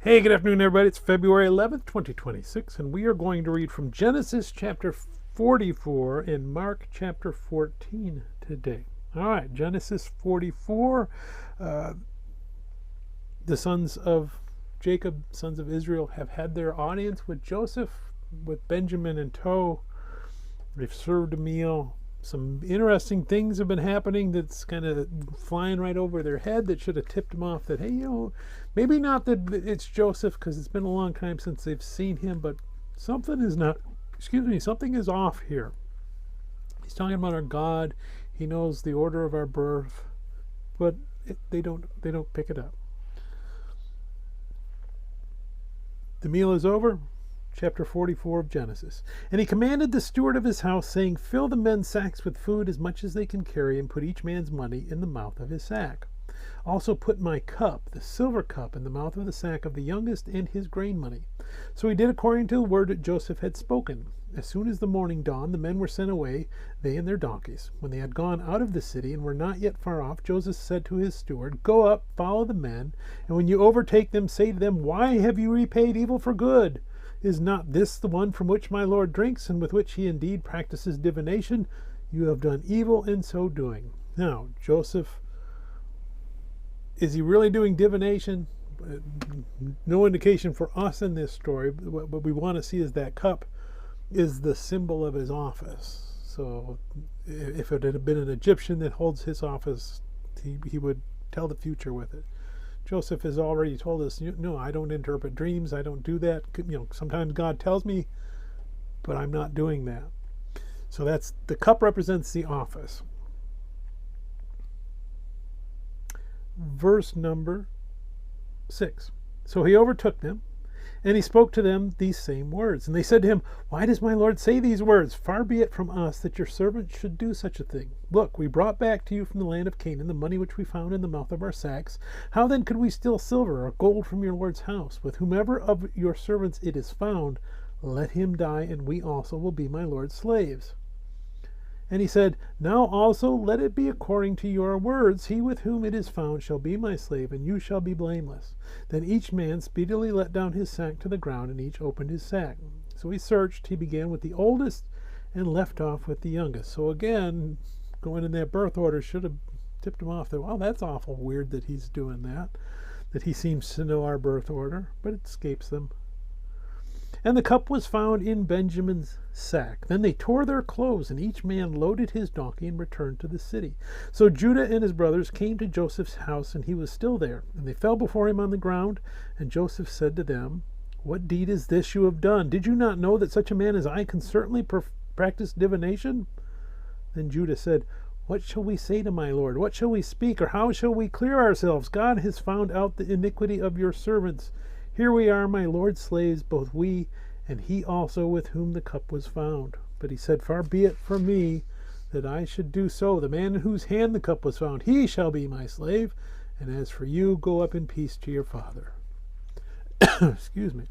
Hey, good afternoon, everybody. It's February 11th, 2026, and we are going to read from Genesis chapter 44 and Mark chapter 14 today. All right, Genesis 44. The sons of Jacob, sons of Israel, have had their audience with Joseph, with Benjamin in tow. They've served a meal. Some interesting things have been happening that's kind of flying right over their head that should have tipped them off that, hey, maybe not that it's Joseph because it's been a long time since they've seen him, but something is something is off here. He's talking about our God. He knows the order of our birth, but they don't pick it up. The meal is over. Chapter 44 of Genesis. And he commanded the steward of his house, saying, fill the men's sacks with food as much as they can carry, and put each man's money in the mouth of his sack. Also put my cup, the silver cup, in the mouth of the sack of the youngest, and his grain money. So he did according to the word that Joseph had spoken. As soon as the morning dawned, the men were sent away, they and their donkeys. When they had gone out of the city and were not yet far off, Joseph said to his steward, go up, follow the men, and when you overtake them, say to them, why have you repaid evil for good? Is not this the one from which my Lord drinks, and with which he indeed practices divination? You have done evil in so doing. Now, Joseph, is he really doing divination? No indication for us in this story. What we want to see is that cup is the symbol of his office. So if it had been an Egyptian that holds his office, he would tell the future with it. Joseph has already told us, no, I don't interpret dreams. I don't do that. Sometimes God tells me, but I'm not doing that. So that's the cup represents the office. Verse number 6. So he overtook them, and he spoke to them these same words. And they said to him, why does my Lord say these words? Far be it from us that your servant should do such a thing. Look, we brought back to you from the land of Canaan the money which we found in the mouth of our sacks. How then could we steal silver or gold from your Lord's house? With whomever of your servants it is found, let him die, and we also will be my Lord's slaves. And he said, now also let it be according to your words. He with whom it is found shall be my slave, and you shall be blameless. Then each man speedily let down his sack to the ground, and each opened his sack. So he searched. He began with the oldest and left off with the youngest. So again, going in that birth order should have tipped him off that, well, that's awful weird that he's doing that he seems to know our birth order, but it escapes them. And the cup was found in Benjamin's sack. Then they tore their clothes, and each man loaded his donkey and returned to the city. So Judah and his brothers came to Joseph's house, and he was still there. And they fell before him on the ground. And Joseph said to them, what deed is this you have done? Did you not know that such a man as I can certainly practice divination? Then Judah said, what shall we say to my Lord? What shall we speak, or how shall we clear ourselves? God has found out the iniquity of your servants. Here we are, my Lord's slaves, both we and he also with whom the cup was found. But he said, far be it from me that I should do so. The man in whose hand the cup was found, he shall be my slave. And as for you, go up in peace to your father. Excuse me.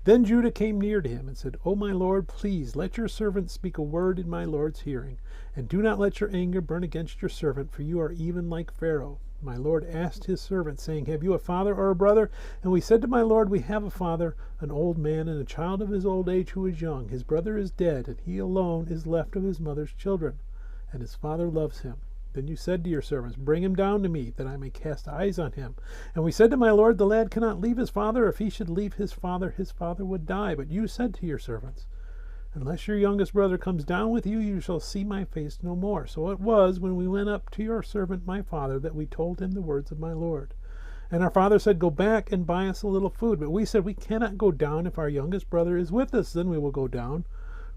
Then Judah came near to him and said, O my Lord, please let your servant speak a word in my Lord's hearing, and do not let your anger burn against your servant, for you are even like Pharaoh. My Lord asked his servant, saying, have you a father or a brother? And we said to my Lord, we have a father, an old man, and a child of his old age who is young. His brother is dead, and he alone is left of his mother's children, and his father loves him. Then you said to your servants, bring him down to me, that I may cast eyes on him. And we said to my Lord, the lad cannot leave his father. If he should leave his father would die. But you said to your servants, unless your youngest brother comes down with you, you shall see my face no more. So it was, when we went up to your servant my father, that we told him the words of my Lord. And our father said, go back and buy us a little food. But we said, we cannot go down. If our youngest brother is with us, then we will go down.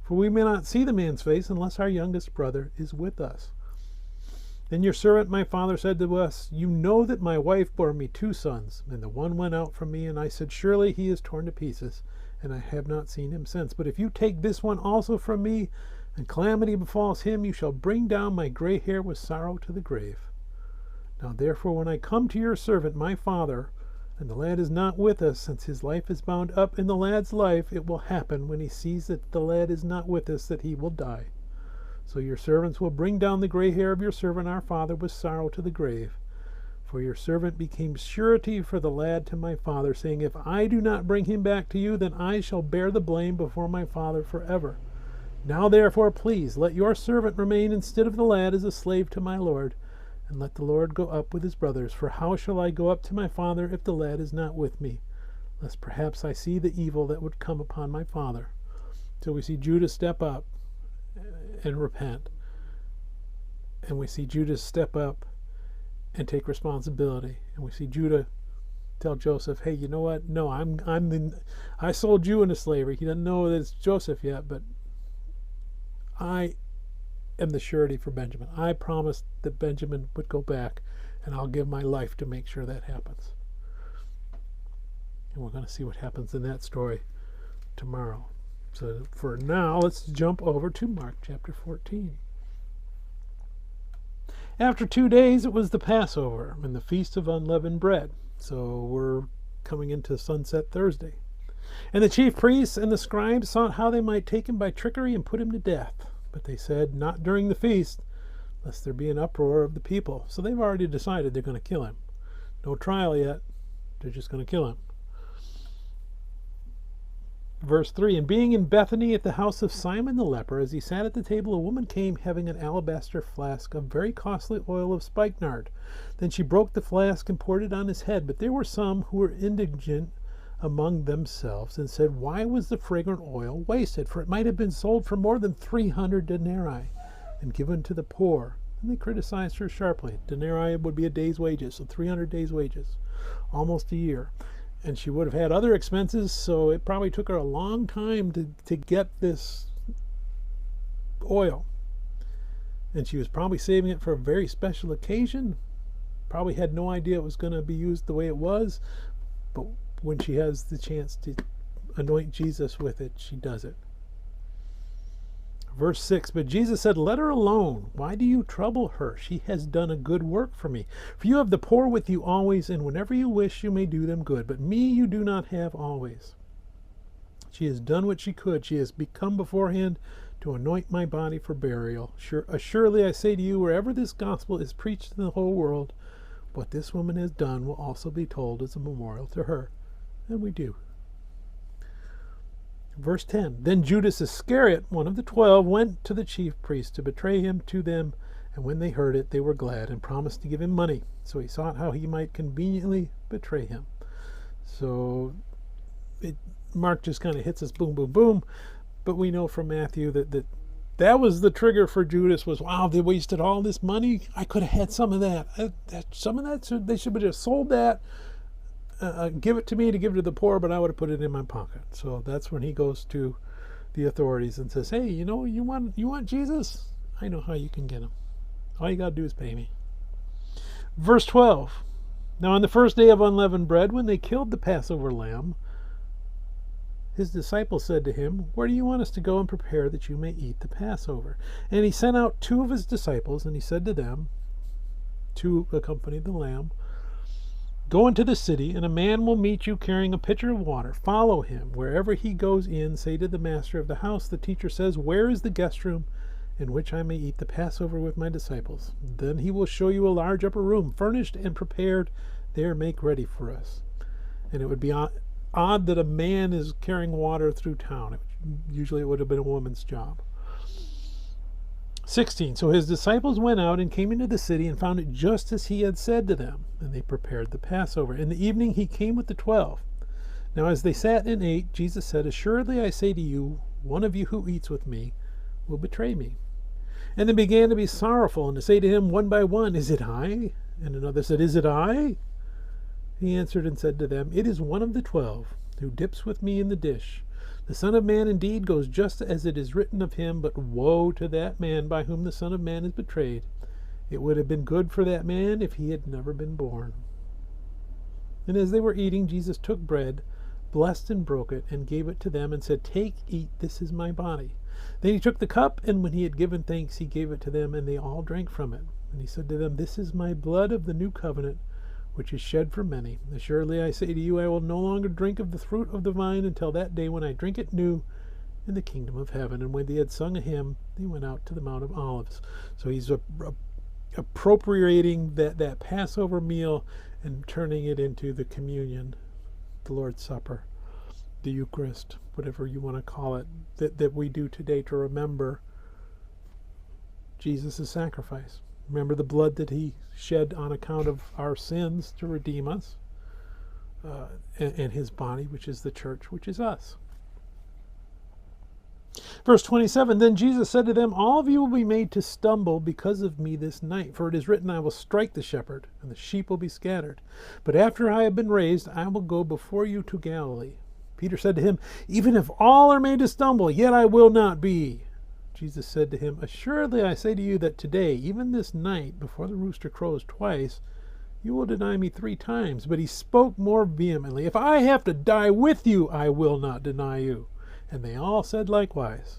For we may not see the man's face unless our youngest brother is with us. Then your servant my father said to us, you know that my wife bore me 2 sons, and the one went out from me, and I said, surely he is torn to pieces, and I have not seen him since. But if you take this one also from me, and calamity befalls him, you shall bring down my gray hair with sorrow to the grave. Now therefore, when I come to your servant my father, and the lad is not with us, since his life is bound up in the lad's life, it will happen, when he sees that the lad is not with us, that he will die. So your servants will bring down the gray hair of your servant our father with sorrow to the grave. For your servant became surety for the lad to my father, saying, If I do not bring him back to you, then I shall bear the blame before my father forever. Now therefore, please, let your servant remain instead of the lad as a slave to my lord, and let the Lord go up with his brothers. For how shall I go up to my father if the lad is not with me? Lest perhaps I see the evil that would come upon my father. So we see Judah step up and repent. And we see Judah step up and take responsibility. And we see Judah tell Joseph, hey, you know what? No, I sold you into slavery. He doesn't know that it's Joseph yet, but I am the surety for Benjamin. I promised that Benjamin would go back, and I'll give my life to make sure that happens. And we're going to see what happens in that story tomorrow. So for now, let's jump over to Mark chapter 14. After 2 days, it was the Passover and the Feast of Unleavened Bread. So we're coming into Sunset Thursday. And the chief priests and the scribes sought how they might take him by trickery and put him to death. But they said, not during the feast, lest there be an uproar of the people. So they've already decided they're going to kill him. No trial yet. They're just going to kill him. Verse 3, And being in Bethany at the house of Simon the leper, as he sat at the table, a woman came having an alabaster flask of very costly oil of spikenard. Then she broke the flask and poured it on his head. But there were some who were indignant among themselves and said, Why was the fragrant oil wasted? For it might have been sold for more than 300 denarii and given to the poor. And they criticized her sharply. Denarii would be a day's wages, so 300 days' wages, almost a year. And she would have had other expenses, so it probably took her a long time to get this oil. And she was probably saving it for a very special occasion. Probably had no idea it was going to be used the way it was. But when she has the chance to anoint Jesus with it, she does it. Verse 6, But Jesus said, Let her alone. Why do you trouble her? She has done a good work for me. For you have the poor with you always, and whenever you wish you may do them good. But me you do not have always. She has done what she could. She has become beforehand to anoint my body for burial. Assuredly I say to you, wherever this gospel is preached in the whole world, what this woman has done will also be told as a memorial to her. And we do. Verse 10, Then Judas Iscariot, one of the 12, went to the chief priests to betray him to them, and when they heard it, they were glad and promised to give him money. So he sought how he might conveniently betray him. So Mark just kind of hits us boom, boom, boom. But we know from Matthew that was the trigger for Judas was, wow, they wasted all this money. I could have had some of that. They should have just sold that. Give it to me to give to the poor, but I would have put it in my pocket. So that's when he goes to the authorities and says, hey, you want Jesus? I know how you can get him. All you got to do is pay me. Verse 12. Now on the first day of unleavened bread, when they killed the Passover lamb, his disciples said to him, Where do you want us to go and prepare that you may eat the Passover? And he sent out 2 of his disciples, and he said to them, to accompany the lamb, Go into the city, and a man will meet you carrying a pitcher of water. Follow him. Wherever he goes in, say to the master of the house, The teacher says, Where is the guest room in which I may eat the Passover with my disciples? Then he will show you a large upper room, furnished and prepared. There make ready for us. And it would be odd that a man is carrying water through town. Usually it would have been a woman's job. 16. So his disciples went out and came into the city and found it just as he had said to them, and they prepared the Passover. In the evening he came with the 12. Now as they sat and ate, Jesus said, Assuredly I say to you, one of you who eats with me will betray me. And they began to be sorrowful and to say to him one by one, Is it I? And another said, Is it I? He answered and said to them, It is one of the 12 who dips with me in the dish. The Son of Man indeed goes just as it is written of him, but woe to that man by whom the Son of Man is betrayed. It would have been good for that man if he had never been born. And as they were eating, Jesus took bread, blessed and broke it, and gave it to them, and said, Take, eat, this is my body. Then he took the cup, and when he had given thanks, he gave it to them, and they all drank from it. And he said to them, This is my blood of the new covenant, which is shed for many. Assuredly I say to you, I will no longer drink of the fruit of the vine until that day when I drink it new in the kingdom of heaven. And when they had sung a hymn, they went out to the Mount of Olives. So he's appropriating that Passover meal and turning it into the communion, the Lord's Supper, the Eucharist, whatever you want to call it, that we do today to remember Jesus' sacrifice. Remember the blood that he shed on account of our sins to redeem us, and his body, which is the church, which is us. Verse 27, then Jesus said to them, all of you will be made to stumble because of me this night. For it is written, I will strike the shepherd, and the sheep will be scattered. But after I have been raised, I will go before you to Galilee. Peter said to him, even if all are made to stumble, yet I will not be. Jesus said to him, assuredly I say to you that today, even this night, before the rooster crows twice, you will deny me 3 times. But he spoke more vehemently, if I have to die with you, I will not deny you. And they all said likewise.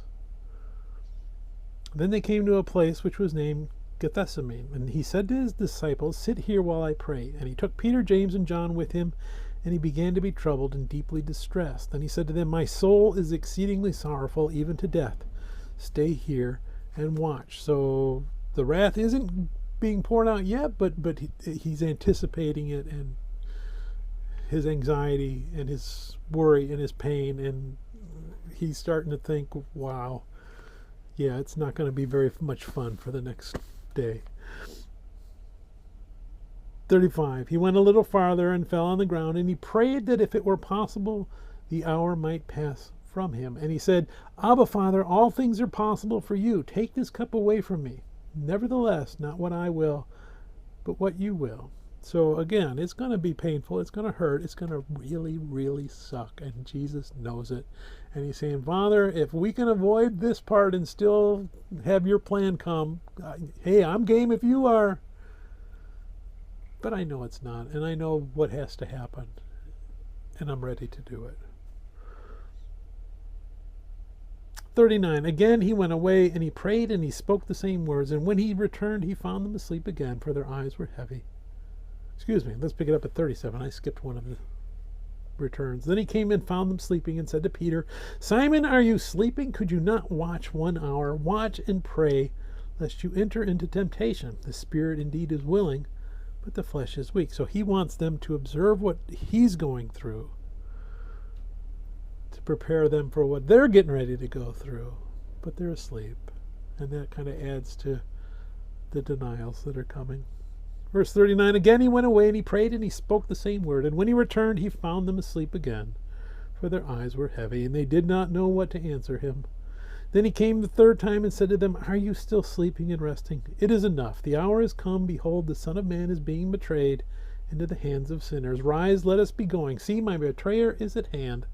Then they came to a place which was named Gethsemane. And he said to his disciples, sit here while I pray. And he took Peter, James, and John with him, and he began to be troubled and deeply distressed. Then he said to them, my soul is exceedingly sorrowful, even to death. Stay here and watch. So the wrath isn't being poured out yet, but he's anticipating it, and his anxiety and his worry and his pain, and he's starting to think, wow, yeah, it's not going to be very much fun for the next day. 35, he went a little farther and fell on the ground, and he prayed that if it were possible, the hour might pass from him. And he said, Abba, Father, all things are possible for you. Take this cup away from me. Nevertheless, not what I will, but what you will. So again, it's going to be painful. It's going to hurt. It's going to really, really suck. And Jesus knows it. And he's saying, Father, if we can avoid this part and still have your plan come, hey, I'm game if you are. But I know it's not. And I know what has to happen. And I'm ready to do it. 39, again he went away, and he prayed, and he spoke the same words. And when he returned, he found them asleep again, for their eyes were heavy. Excuse me, let's pick it up at 37. I skipped one of the returns. Then he came and found them sleeping, and said to Peter, Simon, are you sleeping? Could you not watch 1 hour? Watch and pray, lest you enter into temptation. The spirit indeed is willing, but the flesh is weak. So he wants them to observe what he's going through, to prepare them for what they're getting ready to go through, but they're asleep. And that kind of adds to the denials that are coming. Verse 39, again he went away, and he prayed, and he spoke the same word. And when he returned, he found them asleep again, for their eyes were heavy, and they did not know what to answer him. Then he came the 3rd time and said to them, are you still sleeping and resting? It is enough. The hour is come. Behold, the Son of Man is being betrayed into the hands of sinners. Rise, let us be going. See, my betrayer is at hand.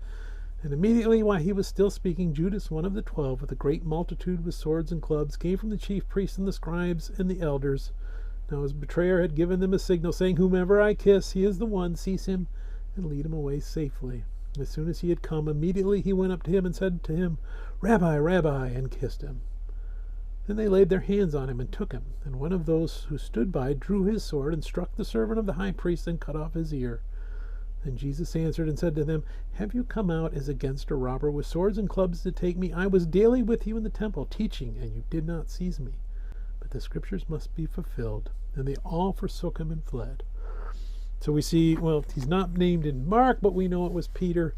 And immediately while he was still speaking, Judas, one of the 12, with a great multitude with swords and clubs, came from the chief priests and the scribes and the elders. Now his betrayer had given them a signal, saying, whomever I kiss, he is the one. Seize him and lead him away safely. As soon as he had come, immediately he went up to him and said to him, Rabbi, Rabbi, and kissed him. Then they laid their hands on him and took him. And one of those who stood by drew his sword and struck the servant of the high priest and cut off his ear. Then Jesus answered and said to them, have you come out as against a robber with swords and clubs to take me? I was daily with you in the temple teaching, and you did not seize me. But the scriptures must be fulfilled. And they all forsook him and fled. So we see, well, he's not named in Mark, but we know it was Peter,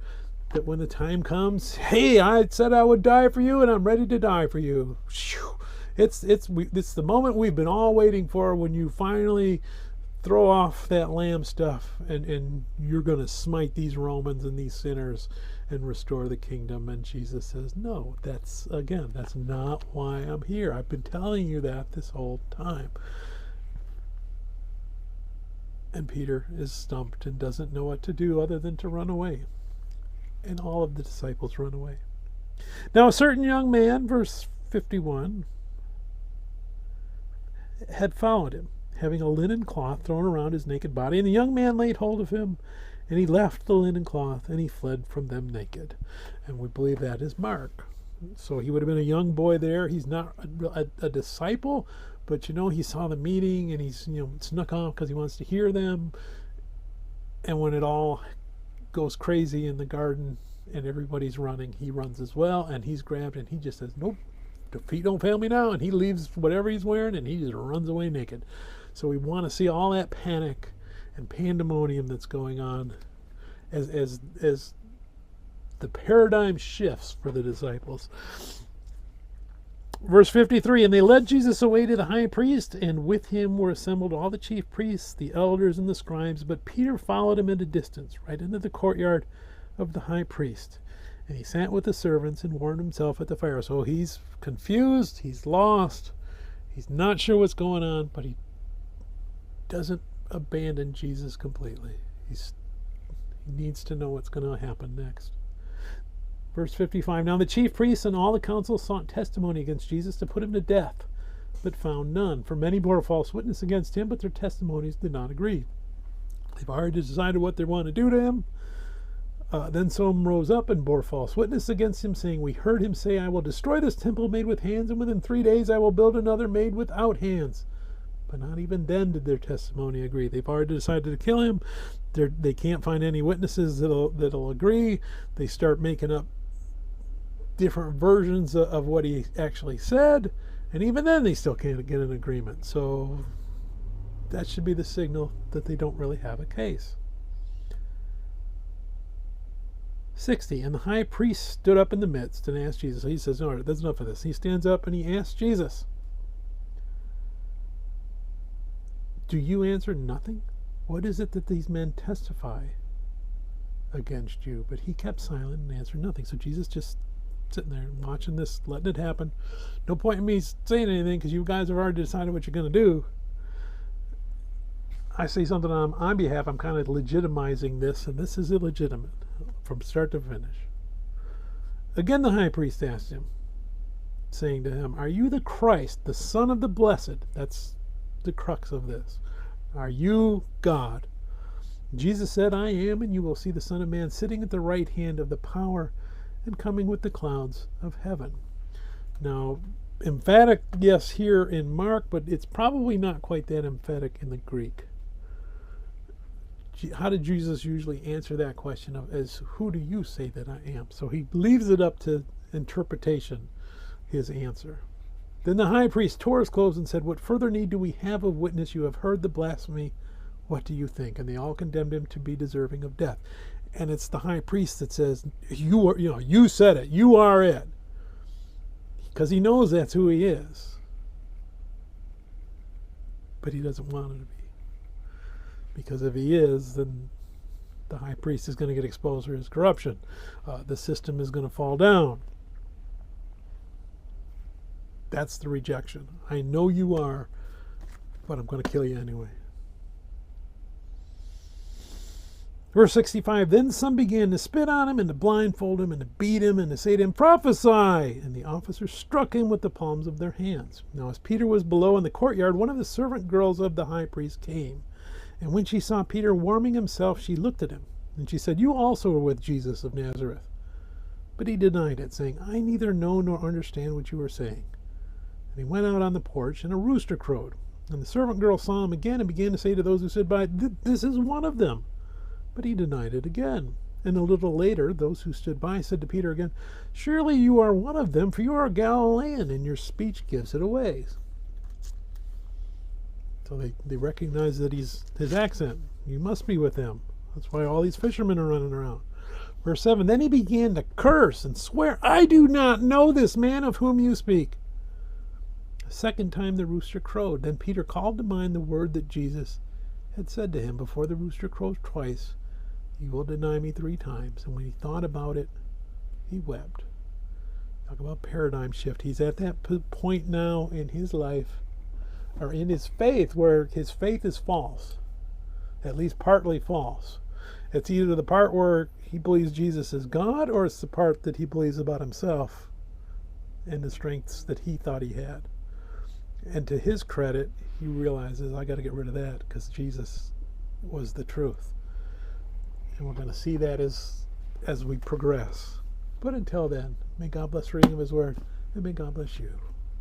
that when the time comes, hey, I said I would die for you, and I'm ready to die for you. It's the moment we've been all waiting for, when you finally throw off that lamb stuff, and you're going to smite these Romans and these sinners and restore the kingdom. And Jesus says, no, that's not why I'm here. I've been telling you that this whole time. And Peter is stumped and doesn't know what to do other than to run away. And all of the disciples run away. Now a certain young man, verse 51, had followed him, having a linen cloth thrown around his naked body. And the young man laid hold of him, and he left the linen cloth, and he fled from them naked. And we believe that is Mark. So he would have been a young boy there. He's not a disciple, but he saw the meeting, and he's snuck off because he wants to hear them. And when it all goes crazy in the garden and everybody's running, he runs as well, and he's grabbed, and he just says, nope, the feet don't fail me now, and he leaves whatever he's wearing and he just runs away naked. So we want to see all that panic and pandemonium that's going on as the paradigm shifts for the disciples. Verse 53, and they led Jesus away to the high priest, and with him were assembled all the chief priests, the elders, and the scribes. But Peter followed him at a distance, right into the courtyard of the high priest. And he sat with the servants and warmed himself at the fire. So he's confused, he's lost, he's not sure what's going on, but he doesn't abandon Jesus completely. He needs to know what's going to happen next. Verse 55, now the chief priests and all the council sought testimony against Jesus to put him to death, but found none. For many bore false witness against him, but their testimonies did not agree. They've already decided what they want to do to him. Then some rose up and bore false witness against him, saying, we heard him say, I will destroy this temple made with hands, and within 3 days I will build another made without hands. But not even then did their testimony agree. They've already decided to kill him. They can't find any witnesses that'll agree. They start making up different versions of what he actually said, and even then they still can't get an agreement. So that should be the signal that they don't really have a case. 60, and the high priest stood up in the midst and asked Jesus. He says, no, that's enough of this. He stands up and he asks Jesus, do you answer nothing? What is it that these men testify against you? But he kept silent and answered nothing. So Jesus just sitting there watching this, letting it happen. No point in me saying anything because you guys have already decided what you're going to do. I say something on my behalf, I'm kind of legitimizing this, and this is illegitimate from start to finish. Again the high priest asked him, saying to him, are you the Christ, the Son of the Blessed? That's the crux of this. Are you God? Jesus said, I am, and you will see the Son of Man sitting at the right hand of the power and coming with the clouds of heaven. Now, emphatic, yes, here in Mark, but it's probably not quite that emphatic in the Greek. How did Jesus usually answer that question as who do you say that I am? So he leaves it up to interpretation, his answer. Then the high priest tore his clothes and said, what further need do we have of witness? You have heard the blasphemy. What do you think? And they all condemned him to be deserving of death. And it's the high priest that says, you said it, you are it. Because he knows that's who he is. But he doesn't want it to be. Because if he is, then the high priest is going to get exposed for his corruption. The system is going to fall down. That's the rejection. I know you are, but I'm going to kill you anyway. Verse 65, then some began to spit on him and to blindfold him and to beat him and to say to him, prophesy! And the officers struck him with the palms of their hands. Now as Peter was below in the courtyard, one of the servant girls of the high priest came. And when she saw Peter warming himself, she looked at him. And she said, you also are with Jesus of Nazareth. But he denied it, saying, I neither know nor understand what you are saying. And he went out on the porch, and a rooster crowed. And the servant girl saw him again and began to say to those who stood by, this is one of them. But he denied it again. And a little later, those who stood by said to Peter again, surely you are one of them, for you are a Galilean, and your speech gives it away. So they recognize that his accent. You must be with him. That's why all these fishermen are running around. Verse 7, then he began to curse and swear, I do not know this man of whom you speak. A second time the rooster crowed. Then Peter called to mind the word that Jesus had said to him, before the rooster crows twice, you will deny me 3 times. And when he thought about it, he wept. Talk about paradigm shift. He's at that point now in his life, or in his faith, where his faith is false, at least partly false. It's either the part where he believes Jesus is God, or it's the part that he believes about himself and the strengths that he thought he had. And to his credit, he realizes, I got to get rid of that because Jesus was the truth. And we're going to see that as we progress. But until then, may God bless the reading of his word, and may God bless you.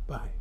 Bye.